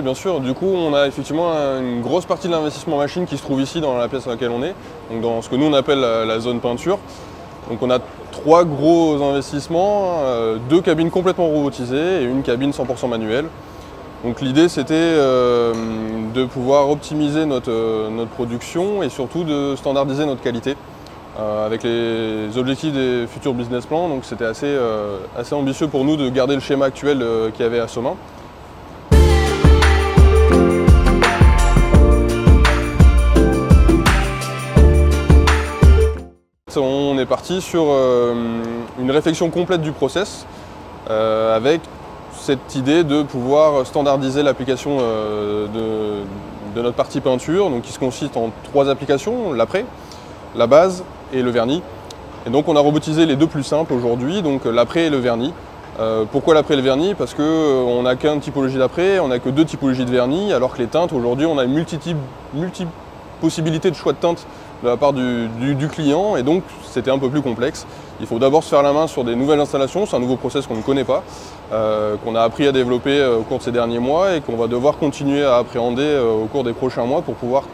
bien sûr. Du coup, on a effectivement une grosse partie de l'investissement machine qui se trouve ici dans la pièce dans laquelle on est, donc dans ce que nous on appelle la zone peinture. Donc on a 3 gros investissements, 2 cabines complètement robotisées et une cabine 100% manuelle. Donc l'idée c'était de pouvoir optimiser notre production et surtout de standardiser notre qualité avec les objectifs des futurs business plans. Donc c'était assez ambitieux pour nous de garder le schéma actuel qu'il y avait à Somain. On est parti sur une réflexion complète du process avec cette idée de pouvoir standardiser l'application de notre partie peinture, donc qui se consiste en 3 applications, l'après, la base et le vernis. Et donc on a robotisé les 2 plus simples aujourd'hui, donc l'après et le vernis. Pourquoi l'après et le vernis? Parce qu'on n'a qu'une typologie d'après, on n'a que 2 typologies de vernis, alors que les teintes aujourd'hui on a une multi possibilité de choix de teintes de la part du client, et donc c'était un peu plus complexe. Il faut d'abord se faire la main sur des nouvelles installations, c'est un nouveau process qu'on ne connaît pas, qu'on a appris à développer au cours de ces derniers mois et qu'on va devoir continuer à appréhender au cours des prochains mois pour pouvoir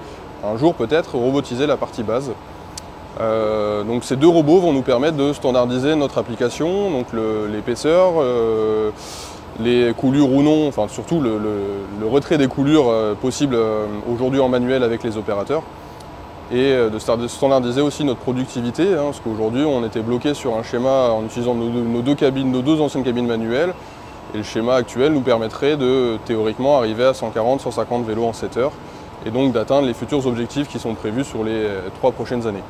un jour peut-être robotiser la partie base. Donc ces 2 robots vont nous permettre de standardiser notre application, donc l'épaisseur, les coulures ou non, enfin surtout le retrait des coulures possibles aujourd'hui en manuel avec les opérateurs, et de standardiser aussi notre productivité, parce qu'aujourd'hui on était bloqué sur un schéma en utilisant nos 2 anciennes cabines manuelles, et le schéma actuel nous permettrait de théoriquement arriver à 140-150 vélos en 7 heures, et donc d'atteindre les futurs objectifs qui sont prévus sur les 3 prochaines années.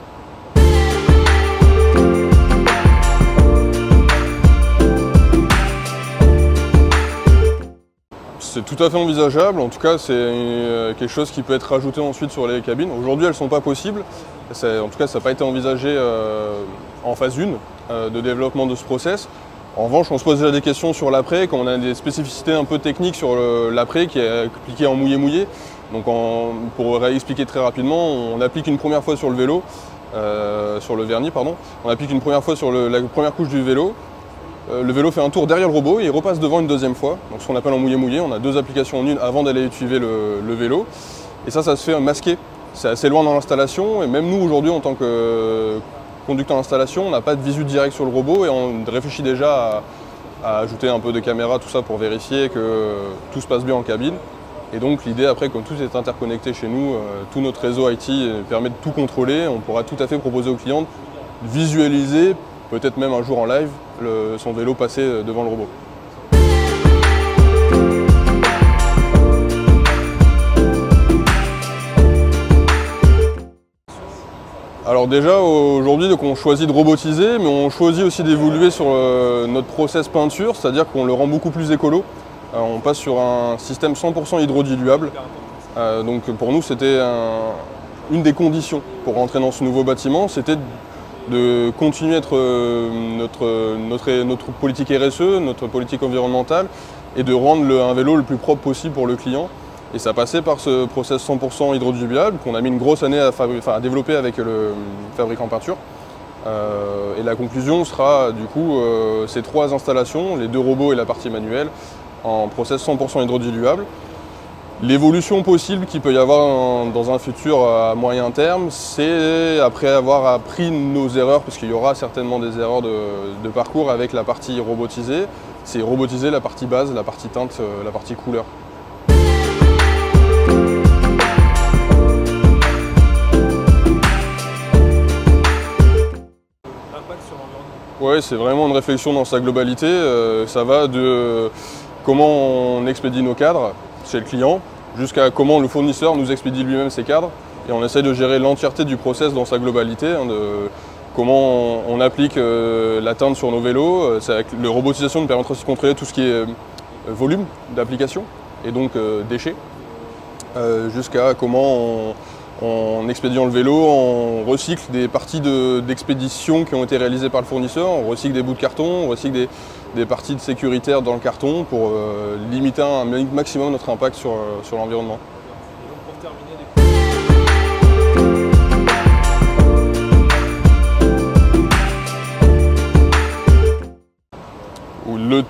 C'est tout à fait envisageable, en tout cas c'est quelque chose qui peut être rajouté ensuite sur les cabines. Aujourd'hui elles ne sont pas possibles, en tout cas ça n'a pas été envisagé en phase 1 de développement de ce process. En revanche on se pose déjà des questions sur l'après, quand on a des spécificités un peu techniques sur l'après qui est appliqué en mouillé-mouillé. Donc pour expliquer très rapidement, on applique une première fois sur le vélo, sur le vernis pardon, on applique une première fois sur la première couche du vélo. Le vélo fait un tour derrière le robot et il repasse devant une deuxième fois, donc ce qu'on appelle en mouillé-mouillé. On a 2 applications en une avant d'aller utiliser le vélo, et ça se fait masqué. C'est assez loin dans l'installation, et même nous aujourd'hui en tant que conducteur d'installation, on n'a pas de visu direct sur le robot et on réfléchit déjà à ajouter un peu de caméra, tout ça pour vérifier que tout se passe bien en cabine. Et donc l'idée après, comme tout est interconnecté chez nous, tout notre réseau IT permet de tout contrôler, on pourra tout à fait proposer aux clients de visualiser, peut-être même un jour en live, son vélo passer devant le robot. Alors déjà aujourd'hui on choisit de robotiser, mais on choisit aussi d'évoluer sur notre process peinture, c'est-à-dire qu'on le rend beaucoup plus écolo. On passe sur un système 100% hydrodiluable. Donc pour nous c'était une des conditions pour rentrer dans ce nouveau bâtiment, c'était de continuer à être notre politique RSE, notre politique environnementale, et de rendre un vélo le plus propre possible pour le client. Et ça passait par ce process 100% hydrodiluable qu'on a mis une grosse année à développer avec le fabricant peinture. Et la conclusion sera du coup ces 3 installations, les 2 robots et la partie manuelle, en process 100% hydrodiluable. L'évolution possible qu'il peut y avoir dans un futur à moyen terme, c'est après avoir appris nos erreurs, parce qu'il y aura certainement des erreurs de parcours avec la partie robotisée, c'est robotiser la partie base, la partie teinte, la partie couleur. Oui, c'est vraiment une réflexion dans sa globalité. Ça va de comment on expédie nos cadres chez le client, jusqu'à comment le fournisseur nous expédie lui-même ses cadres. Et on essaye de gérer l'entièreté du process dans sa globalité, de comment on applique la teinte sur nos vélos. La robotisation nous permettra aussi de contrôler tout ce qui est volume d'application et donc déchets, jusqu'à comment en expédiant le vélo, on recycle des parties d'expédition qui ont été réalisées par le fournisseur, on recycle des bouts de carton, on recycle des parties sécuritaires dans le carton pour limiter un maximum notre impact sur l'environnement.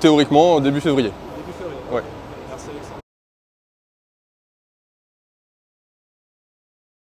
Théoriquement, début février.